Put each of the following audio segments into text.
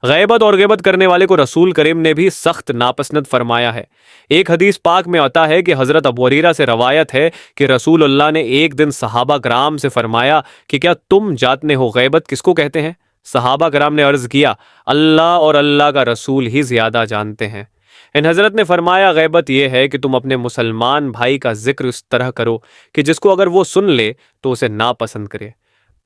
غیبت اور غیبت کرنے والے کو رسول کریم نے بھی سخت ناپسند فرمایا ہے۔ ایک حدیث پاک میں آتا ہے کہ حضرت ابو ہریرہ سے روایت ہے کہ رسول اللہ نے ایک دن صحابہ کرام سے فرمایا کہ کیا تم جانتے ہو غیبت کس کو کہتے ہیں؟ صحابہ کرام نے عرض کیا اللہ اور اللہ کا رسول ہی زیادہ جانتے ہیں۔ ان حضرت نے فرمایا غیبت یہ ہے کہ تم اپنے مسلمان بھائی کا ذکر اس طرح کرو کہ جس کو اگر وہ سن لے تو اسے ناپسند کرے۔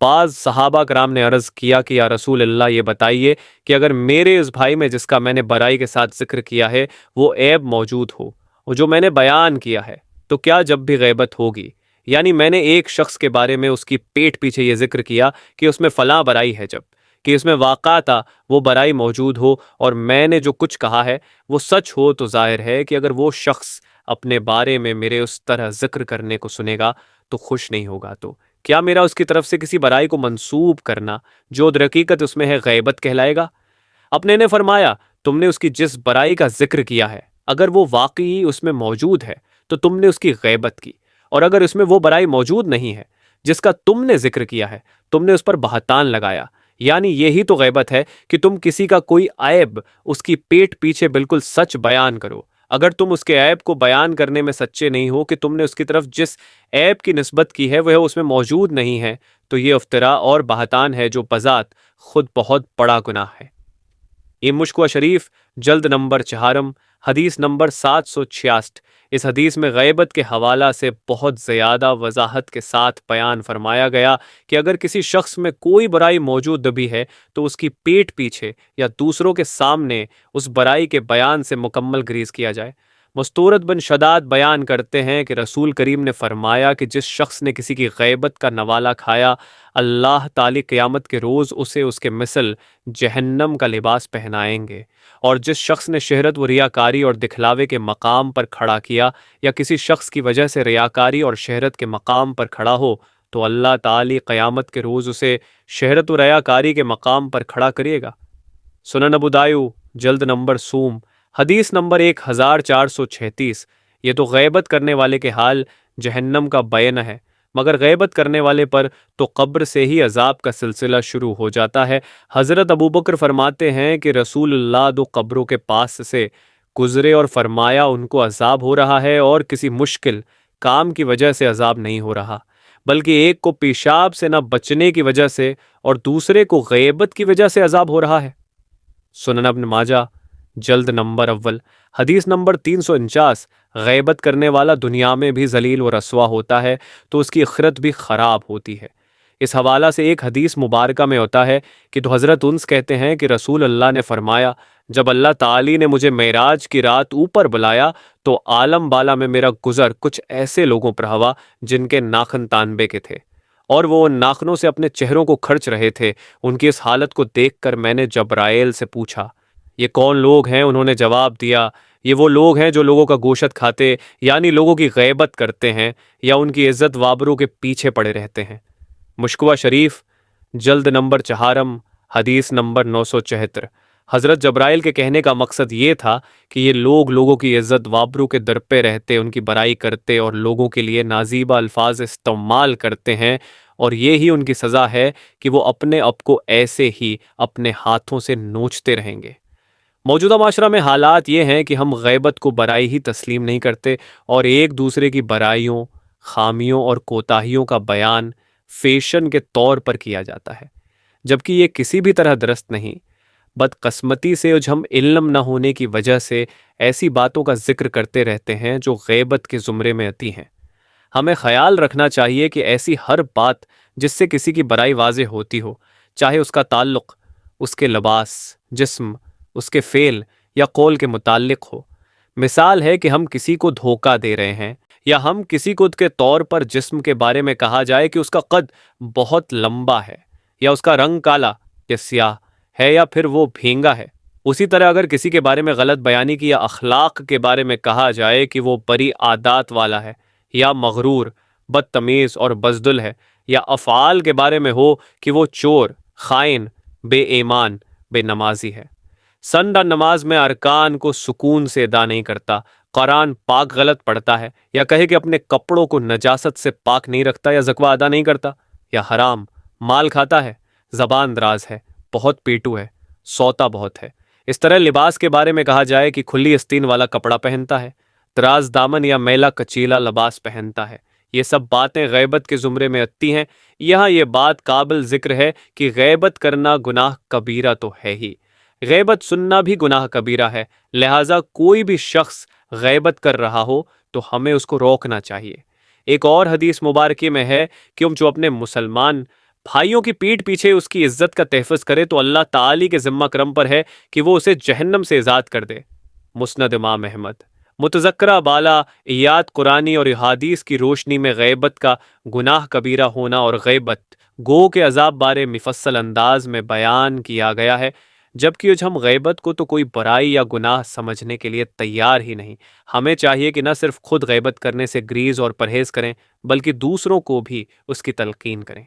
بعض صحابہ کرام نے عرض کیا کہ یا رسول اللہ یہ بتائیے کہ اگر میرے اس بھائی میں جس کا میں نے برائی کے ساتھ ذکر کیا ہے وہ عیب موجود ہو اور جو میں نے بیان کیا ہے تو کیا جب بھی غیبت ہوگی، یعنی میں نے ایک شخص کے بارے میں اس کی پیٹھ پیچھے یہ ذکر کیا کہ اس میں فلاں برائی ہے، جب کہ اس میں واقع تھا وہ برائی موجود ہو اور میں نے جو کچھ کہا ہے وہ سچ ہو، تو ظاہر ہے کہ اگر وہ شخص اپنے بارے میں میرے اس طرح ذکر کرنے کو سنے گا تو خوش نہیں ہوگا، تو کیا میرا اس کی طرف سے کسی برائی کو منسوب کرنا جو در حقیقت اس میں ہے غیبت کہلائے گا؟ اپنے نے فرمایا تم نے اس کی جس برائی کا ذکر کیا ہے اگر وہ واقعی اس میں موجود ہے تو تم نے اس کی غیبت کی، اور اگر اس میں وہ برائی موجود نہیں ہے جس کا تم نے ذکر کیا ہے تم نے اس پر بہتان لگایا، یعنی یہی تو غیبت ہے کہ تم کسی کا کوئی عیب اس کی پیٹھ پیچھے بالکل سچ بیان کرو۔ اگر تم اس کے عیب کو بیان کرنے میں سچے نہیں ہو کہ تم نے اس کی طرف جس عیب کی نسبت کی ہے وہ اس میں موجود نہیں ہے تو یہ افتراء اور بہتان ہے جو بذات خود بہت بڑا گناہ ہے۔ یہ مشکوہ شریف جلد نمبر 4 حدیث نمبر 766۔ اس حدیث میں غیبت کے حوالہ سے بہت زیادہ وضاحت کے ساتھ بیان فرمایا گیا کہ اگر کسی شخص میں کوئی برائی موجود بھی ہے تو اس کی پیٹھ پیچھے یا دوسروں کے سامنے اس برائی کے بیان سے مکمل گریز کیا جائے۔ مستورد بن شداد بیان کرتے ہیں کہ رسول کریم نے فرمایا کہ جس شخص نے کسی کی غیبت کا نوالہ کھایا اللہ تعالی قیامت کے روز اسے اس کے مثل جہنم کا لباس پہنائیں گے، اور جس شخص نے شہرت و ریاکاری اور دکھلاوے کے مقام پر کھڑا کیا یا کسی شخص کی وجہ سے ریاکاری اور شہرت کے مقام پر کھڑا ہو تو اللہ تعالی قیامت کے روز اسے شہرت و ریاکاری کے مقام پر کھڑا کرے گا۔ سنن ابو دایو جلد نمبر 9 حدیث نمبر 1436۔ یہ تو غیبت کرنے والے کے حال جہنم کا بیان ہے، مگر غیبت کرنے والے پر تو قبر سے ہی عذاب کا سلسلہ شروع ہو جاتا ہے۔ حضرت ابوبکر فرماتے ہیں کہ رسول اللہ 2 قبروں کے پاس سے گزرے اور فرمایا ان کو عذاب ہو رہا ہے، اور کسی مشکل کام کی وجہ سے عذاب نہیں ہو رہا، بلکہ ایک کو پیشاب سے نہ بچنے کی وجہ سے اور دوسرے کو غیبت کی وجہ سے عذاب ہو رہا ہے۔ سنن ابن ماجہ جلد نمبر 1 حدیث نمبر 349۔ غیبت کرنے والا دنیا میں بھی ذلیل و رسوا ہوتا ہے تو اس کی آخرت بھی خراب ہوتی ہے۔ اس حوالہ سے ایک حدیث مبارکہ میں ہوتا ہے کہ تو حضرت انس کہتے ہیں کہ رسول اللہ نے فرمایا جب اللہ تعالی نے مجھے معراج کی رات اوپر بلایا تو عالم بالا میں میرا گزر کچھ ایسے لوگوں پر ہوا جن کے ناخن تانبے کے تھے اور وہ ان ناخنوں سے اپنے چہروں کو کھرچ رہے تھے۔ ان کی اس حالت کو دیکھ کر میں نے جبرائیل سے پوچھا یہ کون لوگ ہیں؟ انہوں نے جواب دیا یہ وہ لوگ ہیں جو لوگوں کا گوشت کھاتے، یعنی لوگوں کی غیبت کرتے ہیں یا ان کی عزت وابروں کے پیچھے پڑے رہتے ہیں۔ مشکوہ شریف جلد نمبر 4 حدیث نمبر 974۔ حضرت جبرائیل کے کہنے کا مقصد یہ تھا کہ یہ لوگ لوگوں کی عزت وابروں کے در پہ رہتے، ان کی برائی کرتے اور لوگوں کے لیے نازیبہ الفاظ استعمال کرتے ہیں، اور یہی ان کی سزا ہے کہ وہ اپنے آپ کو ایسے ہی اپنے ہاتھوں سے نوچتے رہیں گے۔ موجودہ معاشرہ میں حالات یہ ہیں کہ ہم غیبت کو برائی ہی تسلیم نہیں کرتے اور ایک دوسرے کی برائیوں، خامیوں اور کوتاہیوں کا بیان فیشن کے طور پر کیا جاتا ہے، جبکہ یہ کسی بھی طرح درست نہیں۔ بدقسمتی سے ہم علم نہ ہونے کی وجہ سے ایسی باتوں کا ذکر کرتے رہتے ہیں جو غیبت کے زمرے میں آتی ہیں۔ ہمیں خیال رکھنا چاہیے کہ ایسی ہر بات جس سے کسی کی برائی واضح ہوتی ہو، چاہے اس کا تعلق اس کے لباس، جسم، اس کے فعل یا قول کے متعلق ہو، مثال ہے کہ ہم کسی کو دھوکہ دے رہے ہیں یا ہم کسی کو کے طور پر جسم کے بارے میں کہا جائے کہ اس کا قد بہت لمبا ہے یا اس کا رنگ کالا یا سیاہ ہے یا پھر وہ بھینگا ہے۔ اسی طرح اگر کسی کے بارے میں غلط بیانی کی یا اخلاق کے بارے میں کہا جائے کہ وہ بری عادات والا ہے یا مغرور، بدتمیز اور بزدل ہے، یا افعال کے بارے میں ہو کہ وہ چور، خائن، بے ایمان، بے نمازی ہے، سنڈا نماز میں ارکان کو سکون سے ادا نہیں کرتا، قرآن پاک غلط پڑھتا ہے، یا کہے کہ اپنے کپڑوں کو نجاست سے پاک نہیں رکھتا یا زکوہ ادا نہیں کرتا، یا حرام مال کھاتا ہے، زبان دراز ہے، بہت پیٹو ہے، سوتا بہت ہے۔ اس طرح لباس کے بارے میں کہا جائے کہ کھلی استین والا کپڑا پہنتا ہے، دراز دامن یا میلا کچیلا لباس پہنتا ہے۔ یہ سب باتیں غیبت کے زمرے میں آتی ہیں۔ یہاں یہ بات قابل ذکر ہے کہ غیبت کرنا گناہ کبیرہ تو ہے ہی، غیبت سننا بھی گناہ کبیرہ ہے، لہٰذا کوئی بھی شخص غیبت کر رہا ہو تو ہمیں اس کو روکنا چاہیے۔ ایک اور حدیث مبارکہ میں ہے کہ جو اپنے مسلمان بھائیوں کی پیٹھ پیچھے اس کی عزت کا تحفظ کرے تو اللہ تعالی کے ذمہ کرم پر ہے کہ وہ اسے جہنم سے آزاد کر دے۔ مسند امام احمد۔ متذکرہ بالا ایات قرآنی اور احادیث کی روشنی میں غیبت کا گناہ کبیرہ ہونا اور غیبت گو کے عذاب بارے مفصل انداز میں بیان کیا گیا ہے، جبکہ ہم غیبت کو تو کوئی برائی یا گناہ سمجھنے کے لیے تیار ہی نہیں۔ ہمیں چاہیے کہ نہ صرف خود غیبت کرنے سے گریز اور پرہیز کریں بلکہ دوسروں کو بھی اس کی تلقین کریں۔